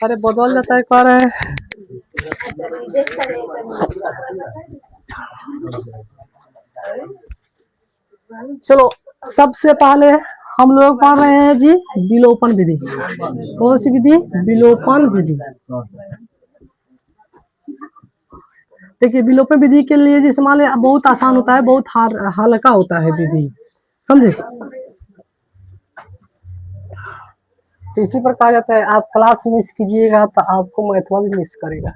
अरे बदल जाता है कह रहे हैं। चलो सबसे पहले हम लोग पढ़ रहे हैं जी विलोपन विधि। कौन सी विधि? विलोपन विधि। देखिए विलोपन विधि के लिए जिस मान बहुत आसान होता है, बहुत हल्का होता है विधि, समझे। तो इसी पर कहा जाता है आप क्लास मिस कीजिएगा तो आपको मैथवा भी मिस करेगा,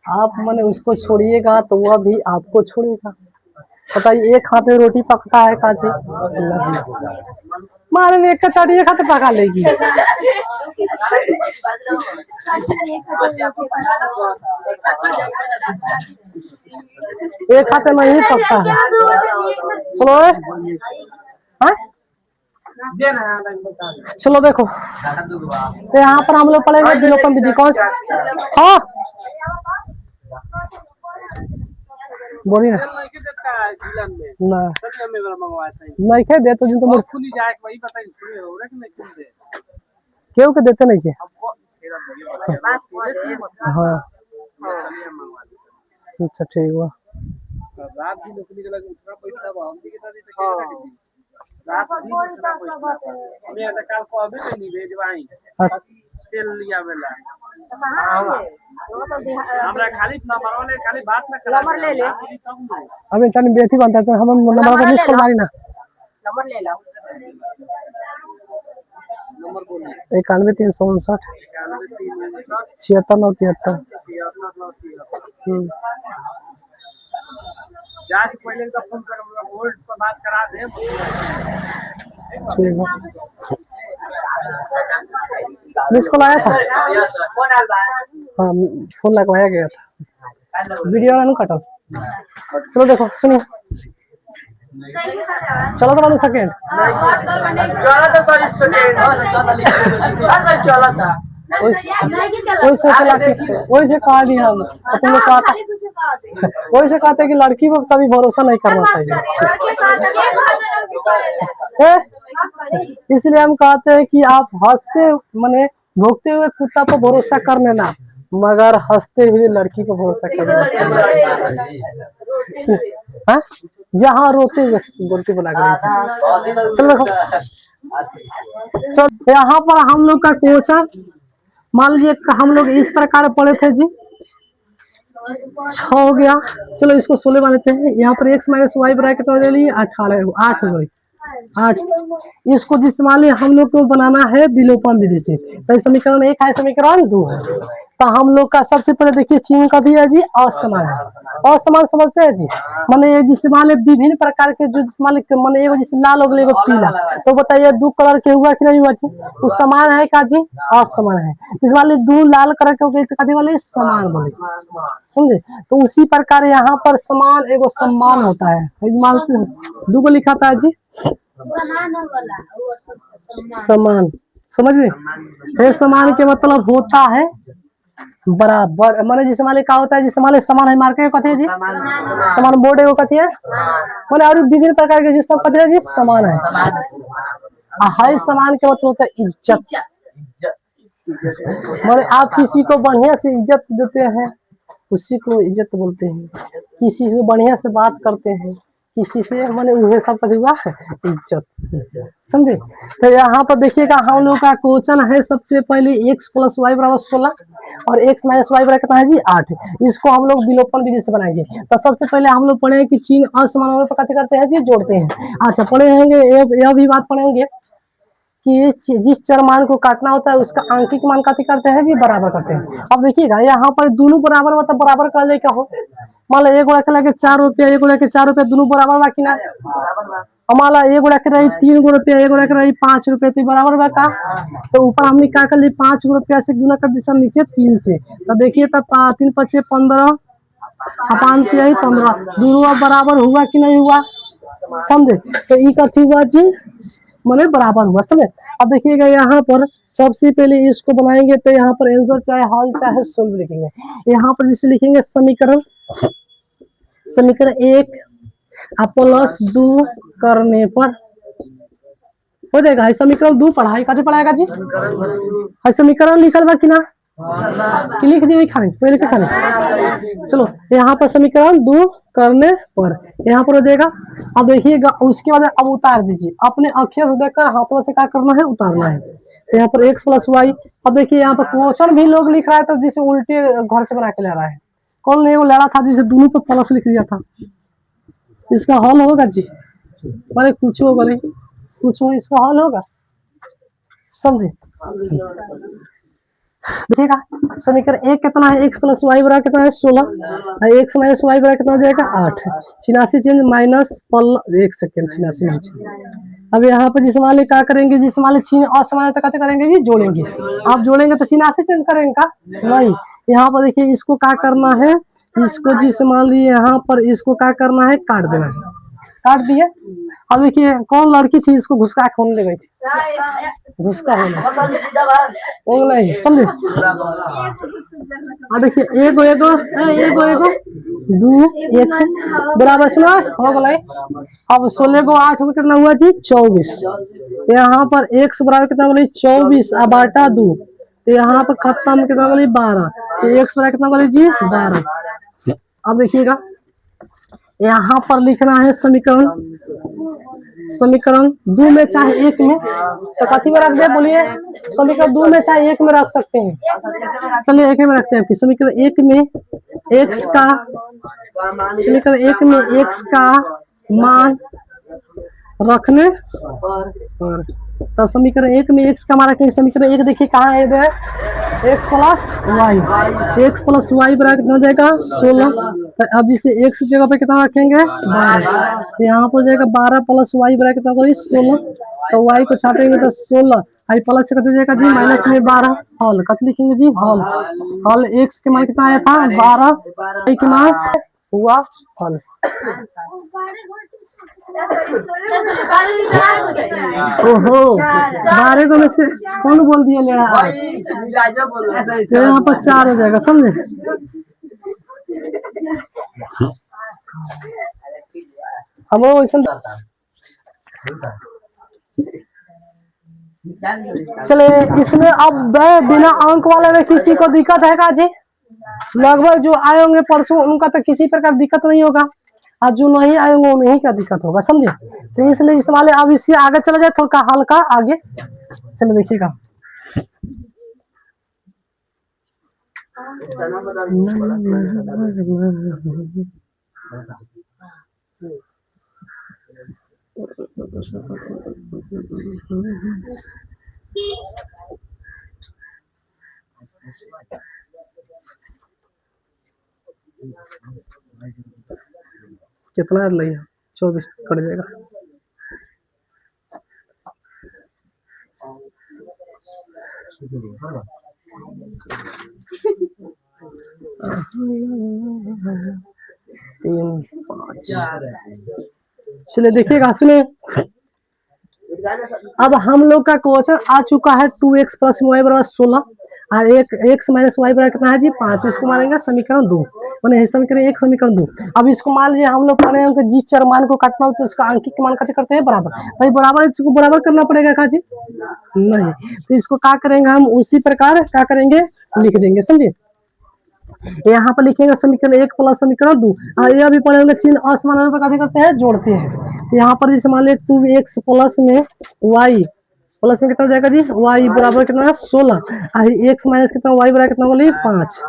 आप मैंने उसको छोड़िएगा तो वह भी आपको छोड़ेगा। बताइए एक हाथ में रोटी पकता है काजी मारे में एक का चाटी एक हाथ पका लेगी। एक हाथ में नहीं पकता है। चलो चलो देखो तो यहाँ पर हम लोग पढ़ेंगे विलोपन विधि। कौन सी? हाँ बोली ना नहीं खे दे तो जिनको क्यों के देते नहीं के। हाँ अच्छा ठीक हुआ। अभी तनी बेथी बनता है तो हम नंबर पर मिस कॉल मारी ना। नंबर ले लो 91 359 76 973। पहले का फोन कर होल्ड पर बात करा दे। ठीक है मिस कॉल आया था। हाँ फोन लगवाया गया था, वीडियो वाला नहीं कटा। चलो देखो सुनिए, चलो तो मालूम सेकेंड चला था सॉरी सेकेंड चला था वही से कहा भी हम तुम लोग कहा वही से कहते कि लड़की पर कभी भरोसा नहीं करना चाहिए। इसलिए हम कहते हैं कि आप हंसते माने भोगते हुए कुत्ता पर भरोसा कर लेना, मगर हंसते हुए लड़की पर भरोसा कर लेना। जहाँ रोते हुए बोलती बोला कर। चलो देखो चल यहाँ पर हम लोग का क्वेश्चन मान लीजिए हम लोग इस प्रकार पढ़े थे जी 6 हो गया। चलो इसको 16 मान लेते हैं। यहाँ पर x माइनस वाई बराबर कितना ले लिए 18 8 हो गई 8। इसको जिस मान लीजिए हम लोग को बनाना है विलोपन विधि से। तो समीकरण 1 है, समीकरण 2 है। तो हम लोग का सबसे पहले देखिए चिन्ह का दिया जी असमान है। असमान समझते हैं जी, माने जिस मान विभिन्न प्रकार के जो माने एगो जैसे लाल हो गया एगो पीला, तो बताइए दो कलर के हुआ कि नहीं हुआ जी? वो समान है का जी? असमान है। इस वाले दो लाल कलर के हो गए तो कभी वाले समान बोले, समझे। तो उसी प्रकार यहाँ पर समान एगो सम्मान होता है, मानते हैं दो को लिखा था जी समान, समझ गए। समान के मतलब होता है बराबर, माने जिस माले का होता है जिस माले समान है मार्के कथी है जी समान बोर्ड है वो कथी है माने और विभिन्न प्रकार के जो सब कथी है जी समान है। हाई समान के मतलब होता है इज्जत, माने आप किसी को बढ़िया से इज्जत देते हैं उसी को इज्जत बोलते हैं, किसी से बढ़िया से बात करते हैं किसी से माने उन्हें सब कथी हुआ इज्जत, समझे। तो यहाँ पर देखिएगा हम लोग का क्वेश्चन है सबसे पहले x + y = 16 और x - y बराबर कितना है जी 8। इसको हम लोग विलोपन विधि से बनाएंगे। तो सबसे पहले हम लोग पढ़ेंगे कि चिन्ह असमान होने पर क्या करते हैं जी जोड़ते हैं। अच्छा पढ़ेंगे यह भी बात पढ़ेंगे कि जिस चर मान को काटना होता है उसका आंकिक मान का करते हैं भी बराबर करते हैं। अब देखिएगा यहाँ पर दोनों बराबर मतलब बराबर कर ले क्या हो, मान लो एक गोड़ा के 4 रुपया एक गोड़ा के 4 रुपया दोनों बराबर बाकी ना, हमारा एक गोड़ा के रही 3 रुपया एक गोड़ा के रही 5 रुपया तो बराबर बा का। तो ऊपर हमने क्या कर ली 5 रुपया से गुना कर दिया नीचे 3 से, तो देखिए तब 3 × 5 = 15 अपान 15 दोनों बराबर हुआ कि नहीं हुआ, समझे। तो ये कथी हुआ जी माने बराबर हुआ, समझे। अब देखिएगा यहाँ पर सबसे पहले इसको बनाएंगे तो यहाँ पर आंसर चाहे हल चाहे सोल्व लिखेंगे। यहाँ पर जिसे लिखेंगे समीकरण 1 +2 करने पर हो जाएगा। समीकरण 2 पढ़ाई कथी पढ़ाएगा जी समीकरण लिखल बा कि ना कि लिख दिए खाने पहले के खाने। चलो यहाँ पर समीकरण 2 करने पर यहाँ पर हो जाएगा। अब देखिएगा उसके बाद अब उतार दीजिए, अपने अक्षर से देखकर हाथों से क्या करना है, उतारना है। तो यहाँ पर x प्लस वाई। अब देखिए यहाँ पर क्वेश्चन भी लोग लिख रहा है तो जिसे उल्टे घर से बना के ले रहा है। कौन नहीं वो लड़ा था जिसे दोनों पर प्लस लिख दिया था। इसका हल होगा जी, मैंने कुछ होगा नहीं, कुछ हो इसका हल होगा, समझे। देखिएगा समीकरण 1 कितना है, x प्लस वाई बराबर कितना है 16, x माइनस वाई बराबर कितना हो जाएगा 8, 86 चेंज माइनस पल 1 सेकेंड 86 में। अब यहाँ पर जिस मान क्या करेंगे, जिस मान छीन असमानता कैसे करेंगे जी, जोड़ेंगे। आप जोड़ेंगे तो 86 चेंज करेंगे का नहीं। यहाँ पर देखिए इसको क्या करना है, इसको जिस मान ली यहाँ पर इसको क्या करना है, काट देना है, काट दिए। अब देखिए कौन लड़की थी इसको घुसका खोलने गई थी, घुसका होना नहीं समझे। अब देखिए एगो एगो एगो एगो 2 x बराबर सुना हो गए। अब 16 को 8 में कितना हुआ जी 24। यहाँ पर x बराबर कितना बोले 24 अब बाटा 2, यहाँ पर खत्म कितना बोले 12, तो x बराबर कितना बोले जी 12। अब देखिएगा यहाँ पर लिखना है समीकरण 2 में चाहे 1 में, तो कथी में रख दे बोलिए, समीकरण 2 में चाहे 1 में रख सकते हैं। चलिए 1 में रखते हैं। फिर समीकरण 1 में x का, समीकरण 1 में x का मान रखने पर, तो समीकरण 1 में x का मान रखेंगे। समीकरण 1 देखिए कहाँ है इधर, x plus y, x plus y बराबर कितना हो जाएगा 16। अब जिसे x जगह पे कितना रखेंगे 12, तो यहाँ पर जाएगा 12 प्लस वाई बराबर कितना होगा 16, तो y को छापेंगे तो 16, आई प्लस से कितना जाएगा जी माइनस में 12, हल कत लिखेंगे जी हल, हल x के मान कितना आया था 12, y के मान हुआ हल। ओहो 12 को में से कौन बोल दिया ले रहा है, तो यहाँ पर 4 हो जाएगा समझे। हम वैसा चले इसमें अब बिना अंक वाले में किसी को दिक्कत है का जी, लगभग जो आए होंगे परसों उनका तो किसी प्रकार दिक्कत नहीं होगा, और जो नहीं आए होंगे उन्हीं का दिक्कत होगा समझे। तो इसलिए इस वाले अब इससे आगे चला जाए थोड़ा हल्का आगे चले देखिएगा। कितना लिया 24 कट जाएगा। तीन 5 चलिए देखिएगा सुनिए। अब हम लोग का क्वेश्चन आ चुका है 2x प्लस वाई बराबर 16 और एक x माइनस वाई बराबर कितना है जी 5, इसको मानेंगे समीकरण 2, मैंने समीकरण 1 समीकरण 2। अब इसको मान लीजिए हम लोग पढ़े हैं जिस चर मान को काटना हो तो इसका अंकित के मान करते हैं बराबर, भाई बराबर इसको बराबर करना पड़ेगा का जी नहीं, तो इसको क्या करेंगे हम उसी प्रकार क्या करेंगे लिख देंगे समझे। यहाँ पर लिखेंगे समीकरण 1 प्लस समीकरण 2, और यह भी पढ़ेंगे चिन्ह असमान कैसे करते हैं जोड़ते हैं। तो यहाँ पर जैसे मान लिया 2x प्लस में y प्लस में कितना जाएगा जी y बराबर कितना 16, और x माइनस कितना y बराबर कितना बोलिए 5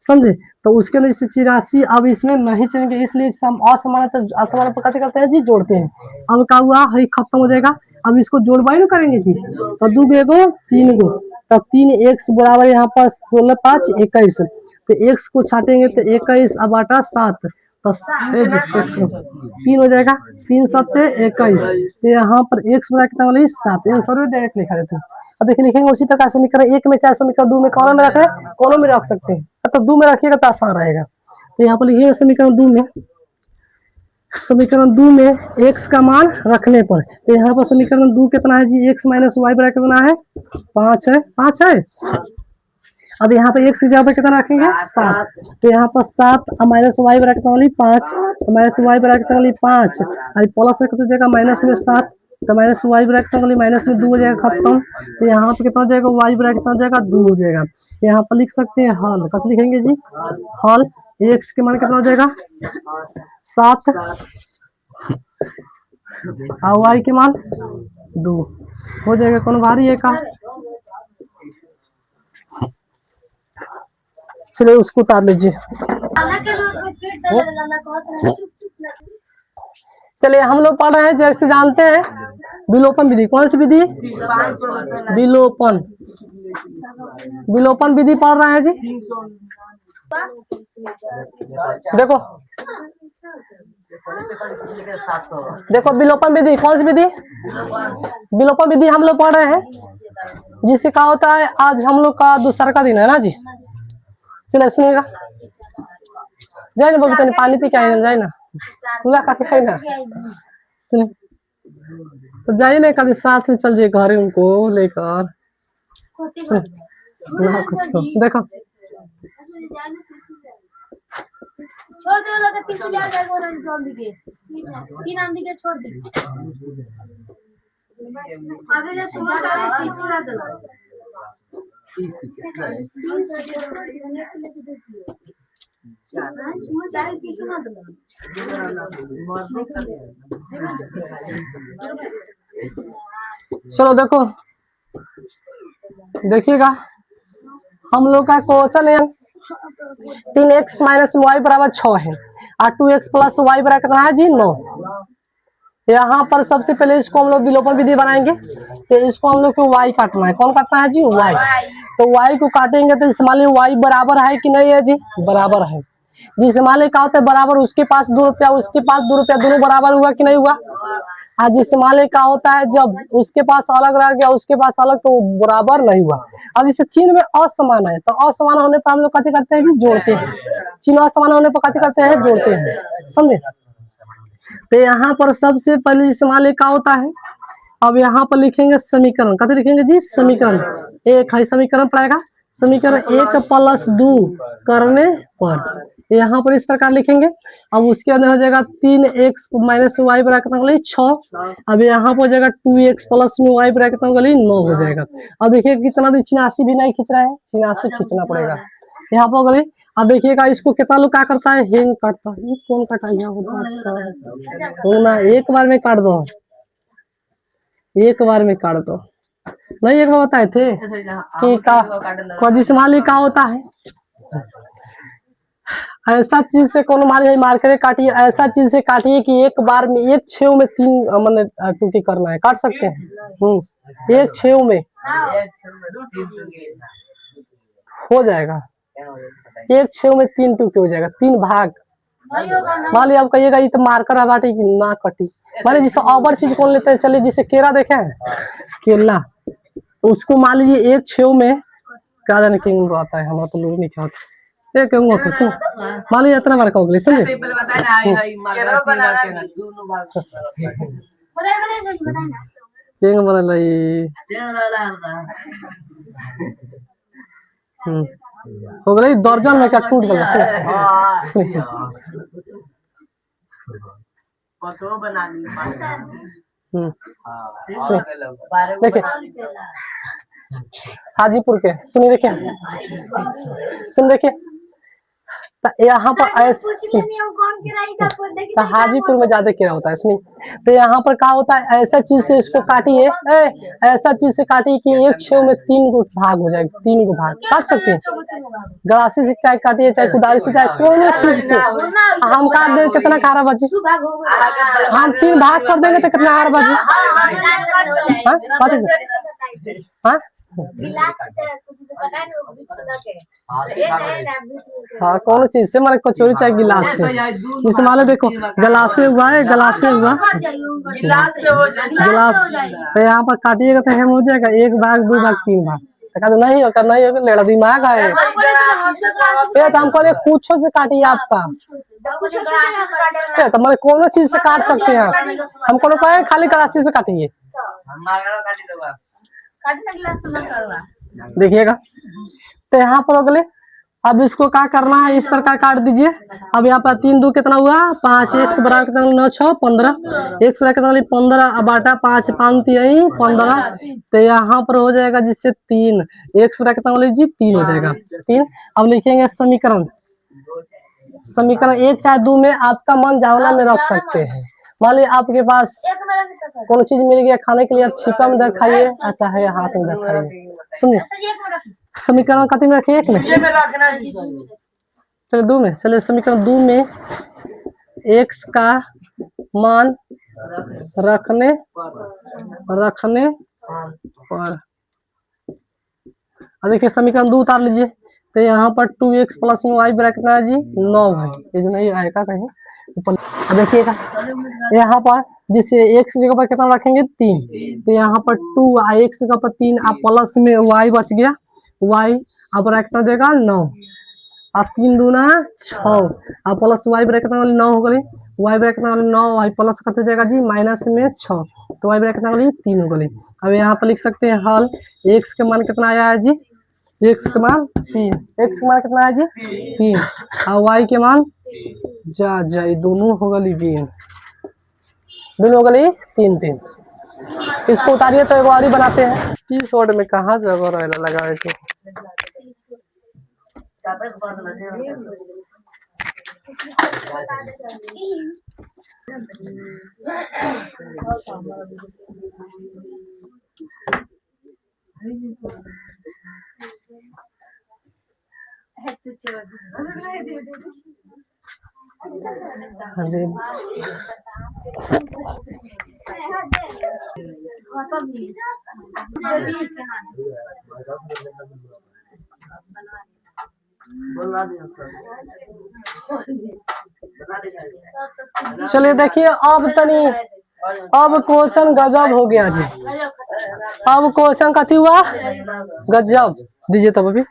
समझे। तो उसके अंदर जैसे 84 अब इसमें नहीं चलेंगे, इसलिए असमान कैसे करते हैं जी जोड़ते हैं। अब क्या हुआ है खत्म हो जाएगा, अब इसको जोड़वाई ना करेंगे जी, तो 2 गो 3 गो, तो 3x बराबर यहाँ पर 16 5 21, तो x को छाटेंगे तो 21 अब 8 7 3 हो जाएगा, 3 7 21, तो यहाँ पर x बराबर कितना बोलिए 7, आंसर डायरेक्ट लिखा रहता है। अब देखिए लिखेंगे उसी प्रकार समीकरण 1 में चाहे समीकरण 2 में कॉलम में रखे कॉलम में रख सकते हैं, तो 2 में रखिएगा तो आसान रहेगा। तो यहाँ पर लिखिए समीकरण 2 में, समीकरण 2 में x का मान रखने पर, तो यहाँ पर समीकरण 2 कितना है जी x माइनस वाई बराबर कितना है 5 है, 5 है। अब यहाँ पे x की जगह पे कितना रखेंगे 7, तो यहाँ पर 7 माइनस वाई बराबर कितना वाली 5, माइनस वाई बराबर कितना वाली 5, और प्लस से कितना जगह माइनस में 7, तो माइनस वाई ब्रैकेट में माइनस में 2 हो जाएगा खत्म। तो यहाँ पे कितना हो जाएगा, वाई ब्रैकेट कितना हो जाएगा, 2 हो जाएगा। यहाँ पर लिख सकते हैं हल, कब लिखेंगे जी, हल। एक्स के मान कितना हो जाएगा 7 और वाई के मान 2 हो जाएगा। कौन भारी है का, चलिए उसको उतार लीजिए। चलिए हम लोग पढ़ रहे हैं, जैसे जानते हैं विलोपन विधि। कौन सी विधि, विलोपन, विलोपन विधि पढ़ रहे हैं जी। देखो देखो विलोपन विधि, कौन सी विधि, विलोपन विधि हम लोग पढ़ रहे हैं, जिससे क्या होता है, आज हम लोग का दूसरा का दिन है ना जी। चलिए सुनिएगा, जाए ना बबी, पानी पी के आए जाए ना, खुला काफी खाई ना, सुनिए तो जाइए ना, कभी साथ में चल जाइए घर उनको लेकर। ना कुछ देखो छोड़ दे वाला तो किसी जा जाएगा ना, छोड़ दीजिए तीन नाम दीजिए, छोड़ दी अबे जो सुबह सारे किसी ना दो सारे किसी ना दो। चलो देखो, देखिएगा हम लोग का क्वेश्चन है 3x माइनस वाई बराबर 6 है और 2x प्लस वाई बराबर कितना है जी 9। यहाँ पर सबसे पहले इसको हम लोग विलोपन विधि बनाएंगे, तो इसको हम लोग को y काटना है। कौन काटना है जी, y। तो y को काटेंगे तो मान लीजिए y बराबर है कि नहीं है जी, बराबर है। जिस मान लीजिए क्या होता है बराबर, उसके पास 2 रुपया उसके पास 2 रुपया, दोनों बराबर हुआ कि नहीं हुआ। आज जिस मान लीजिए क्या होता है, जब उसके पास अलग रह गया उसके पास अलग, तो बराबर नहीं हुआ। अब इसे चिन्ह में असमान है, तो असमान होने पर हम लोग कथी करते हैं, जोड़ते हैं। चिन्ह असमान होने पर कथी करते हैं, जोड़ते हैं, समझे। तो यहाँ पर सबसे पहले जिस मान लीजिए क्या होता है, अब यहाँ पर लिखेंगे समीकरण, कथी लिखेंगे जी, समीकरण। एक है समीकरण पड़ेगा, समीकरण 1 प्लस 2 करने पर यहाँ पर इस प्रकार लिखेंगे। अब उसके अंदर हो जाएगा 3x माइनस वाई बराबर 6। अब यहाँ पर हो जाएगा 2x प्लस में वाई बराबर 9 हो जाएगा। अब देखिए कितना, 86 भी नहीं खींच रहा है, 86 खींचना पड़ेगा यहाँ पर गली। अब देखिएगा इसको कितना लोग क्या करता है, हेंग काटता है। ये कौन काटा ना, एक बार में काट दो, एक बार में काट दो। नहीं एक बार बताए थे कि का जिस्माली का होता है, ऐसा चीज से कोनो मार्केट काटिए, ऐसा चीज से काटिए कि एक बार में एक छेव में 3 मतलब टूटी करना है, काट सकते हैं। एक छेव में हो जाएगा, एक छेव में 3 टूटी हो जाएगा, 3 भाग। मान लीजिए आप कहिएगा ये तो मार्कर है बाटी की ना कटी, मान लीजिए जिससे अबर चीज कौन लेते हैं, चलिए जिसे केरा देखे हैं, केला, उसको मान लीजिए एक छेव में क्या जाने क्यों आता है, हमारा तो लोग नहीं खाते ये क्यों होता है। मान लीजिए इतना बार का होगा, समझे। हो गई दर्जन में क्या टूट गया। देखिए हाजीपुर के सुनिए, देखिए सुन, देखिए यहाँ पर तो हाजीपुर में ज्यादा कीड़ा होता है, सुनिए। तो यहाँ पर क्या होता है, ऐसा चीज से इसको काटिए, ऐसा चीज से काटिए कि एक छेव में 3 गो भाग हो जाएगा, 3 गो भाग काट सकते हैं। गलासी से चाहे काटिए, चाहे कुदारी से, चाहे कोई चीज से हम काट देंगे, कितना खारा बची, हम 3 भाग कर देंगे तो कितना हार बची। हाँ हाँ कौन चीज से, मारे कचौरी चाहे गिलास से, इस मान देखो गलासे हुआ है, गलासे हुआ गिलास। तो यहाँ पर काटिएगा तो हम हो जाएगा 1 भाग 2 भाग 3 भाग, तो नहीं होगा, नहीं होगा, लेड़ा दिमाग है ये। तो हमको कुछ से काटिए आपका, तो हमारे कोनो चीज से काट सकते हैं आप, हमको कहे खाली गलासी से काटिए। देखिएगा तो यहाँ पर अगले अब इसको क्या करना है, इस प्रकार काट दीजिए। अब यहाँ पर 3 2 कितना हुआ 5, x बराबर कितना 9 6 15, x बराबर कितना 15 अब बाटा 5 5 3 15, तो यहाँ पर हो जाएगा जिससे 3, x बराबर कितना लीजिए 3 हो जाएगा 3। अब लिखेंगे समीकरण 1 चाहे 2 में आपका मन जावना में रख सकते हैं। मान लीजिए आपके पास कौन चीज मिल गया खाने के लिए, आप छिपा में रखाइए, अच्छा है हाथ में रखाइए, समझे। समीकरण कति में रखिए, 1 में, चलिए 2 में, चलिए समीकरण 2 में x का मान रखने पर, देखिए समीकरण 2 उतार लीजिए, तो यहाँ पर 2x प्लस वाई ब्रैकेट में जी 9 है, ये जो नहीं आएगा कहीं ऊपर। देखिएगा यहाँ पर जिसे x की जगह पर कितना रखेंगे 3, तो यहाँ पर 2 x की जगह पर 3, अब प्लस में y बच गया, y अब ब्रैकेट में देगा 9, अब 3 दूना 6, अब प्लस y ब्रैकेट में 9 हो गई, y ब्रैकेट में 9 y प्लस करते जाएगा जी माइनस में 6, तो y ब्रैकेट में 3 हो गई। अब यहाँ पर लिख सकते हैं हल, x के मान कितना आया है जी, x के मान 3, x के मान कितना है जी 3, और y के मान जा दोनों हो गई 3, दोनों हो गई 3 3। इसको उतारिए तो एक और ही बनाते हैं। इस वर्ड में कहाँ जगह लगा के अरे चलिए देखिए अब तनी, अब क्वेश्चन गजब हो गया जी, अब क्वेश्चन कथी हुआ गजब, दीजिए तब अभी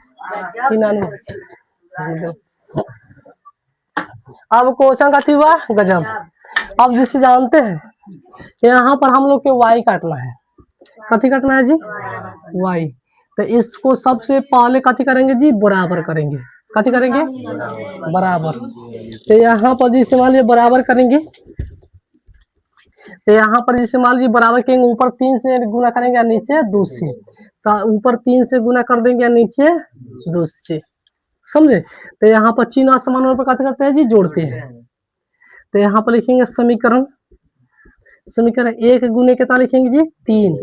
अब क्वेश्चन कथी हुआ गजब। अब जिसे जानते हैं यहाँ पर हम लोग के y काटना है, कथी काटना है जी y, तो इसको सबसे पहले कथी करेंगे जी बराबर करेंगे, कथी करेंगे बराबर, तो यहाँ पर जिसे मान लीजिए बराबर करेंगे, तो यहाँ पर जिसे मान लीजिए बराबर करेंगे, ऊपर 3 से गुना करेंगे या नीचे 2 से, तो ऊपर 3 से गुना कर देंगे या नीचे 2 से, समझे। तो यहाँ पर चिन्ह असमान पर कथी करते हैं जी जोड़ते हैं, तो यहाँ पर लिखेंगे समीकरण 1 गुने कितना लिखेंगे जी 3,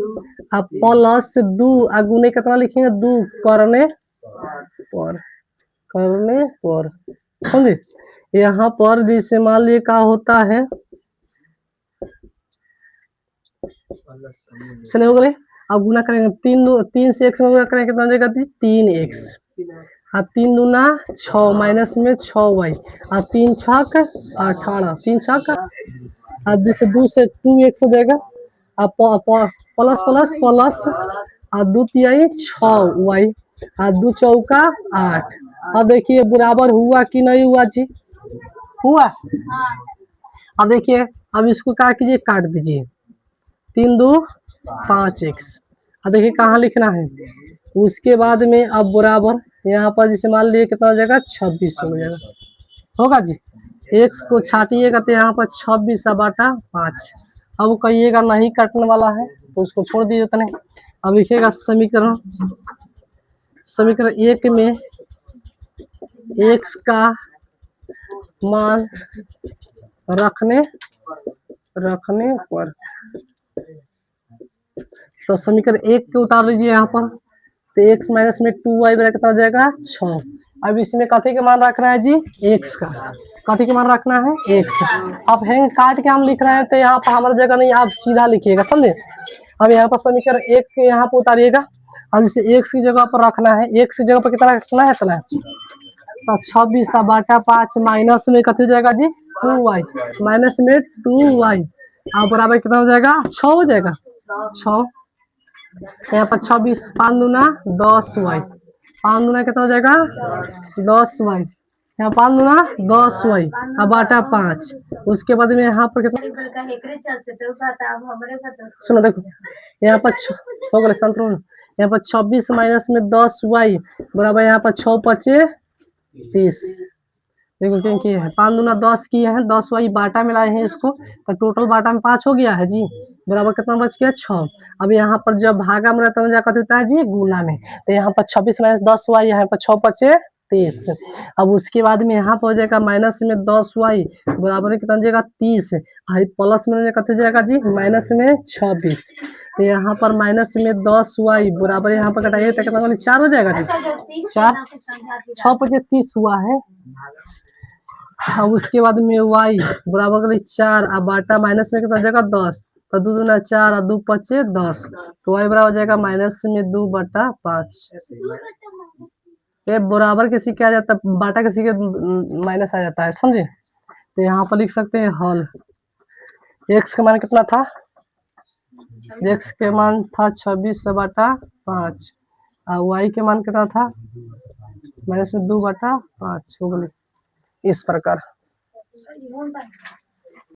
अब प्लस 2 गुने कितना लिखेंगे 2 करने पर, समझे। यहाँ पर जिसे मान लीजिए क्या होता है, चले हो गए। अब गुना करेंगे 3 से x में गुना करेंगे कितना जाएगा 3x, अब 3 दूना 6 माइनस में 6y, अब 3 छक 18, 3 छक, अब जिसे 2 से 2x हो जाएगा, अब प्लस प्लस प्लस, अब 2 तिहाई 6y, अब 2 चौका 8। अब देखिए बराबर हुआ कि नहीं हुआ जी, हुआ। अब देखिए अब इसको क्या कीजिए काट दीजिए, 3 2 5x, अब देखिए कहाँ लिखना है, उसके बाद में अब बराबर यहाँ पर जिसे मान लीजिए कितना हो जाएगा 26 हो जाएगा, होगा जी। x को छाटिएगा तो यहाँ पर 26 बटा 5, अब कहिएगा नहीं काटने वाला है तो उसको छोड़ दीजिए उतने। अब लिखिएगा समीकरण 1 में x का मान रखने पर, तो समीकरण 1 के उतार लीजिए यहाँ पर, तो x माइनस में 2y कितना हो जाएगा 6। अब इसमें कथी के मान रखना है जी x का, कथी के मान रखना है x। अब हैंग काट के हम लिख रहे हैं तो यहाँ पर हमारी जगह नहीं, आप सीधा लिखिएगा, समझे। अब यहाँ पर समीकरण 1 के यहाँ पर उतारिएगा, अब इसे x की जगह पर रखना है, x की जगह पर कितना रखना है इतना, तो 26 बटा 5 माइनस में कथी हो जाएगा जी 2y, माइनस में 2y, अब बराबर कितना हो जाएगा 6 हो जाएगा 6, यहाँ पर 26 5 दूना 10y, 5 दूना कितना हो जाएगा 10y, यहाँ 5 दूना 10y, अब बटा 5, उसके बाद में यहाँ पर कितना, सुनो देखो यहाँ पर हो गया संतुलन, यहाँ पर 26 माइनस में 10y बराबर यहाँ पर 6 5 30। देखो क्योंकि 5 दूना 10 किए हैं, 10 वही बाटा में लाए हैं इसको, तो टोटल बाटा में 5 हो गया है जी, बराबर कितना बच गया 6। अब यहाँ पर जब भागा में रहता है जाकर देता है जी गुना में, तो यहाँ पर 26 माइनस 10 वाई, यहाँ पर 6 बचे 30। अब उसके बाद में यहाँ पर हो जाएगा माइनस में 10 वाई बराबर कितना हो जाएगा 30, प्लस में कितना हो जाएगा जी माइनस में 26। तो यहाँ पर माइनस में 10 वाई बराबर यहाँ पर कटाइए तो कितना 4 हो जाएगा जी, 4 6 बजे 30 हुआ है। अब उसके बाद में y बराबर कर 4, अब बाटा माइनस में कितना हो जाएगा 10, तो 2 दूना 4 और 2 पचे 10, तो y बराबर हो जाएगा माइनस में 2/5। ये बराबर किसी के आ जाता है, बाटा किसी के माइनस आ जाता है, समझे। तो यहाँ पर लिख सकते हैं हल, x का मान कितना था, x के मान था 26/5 और y के मान कितना था माइनस में 2/5 हो गई इस प्रकार।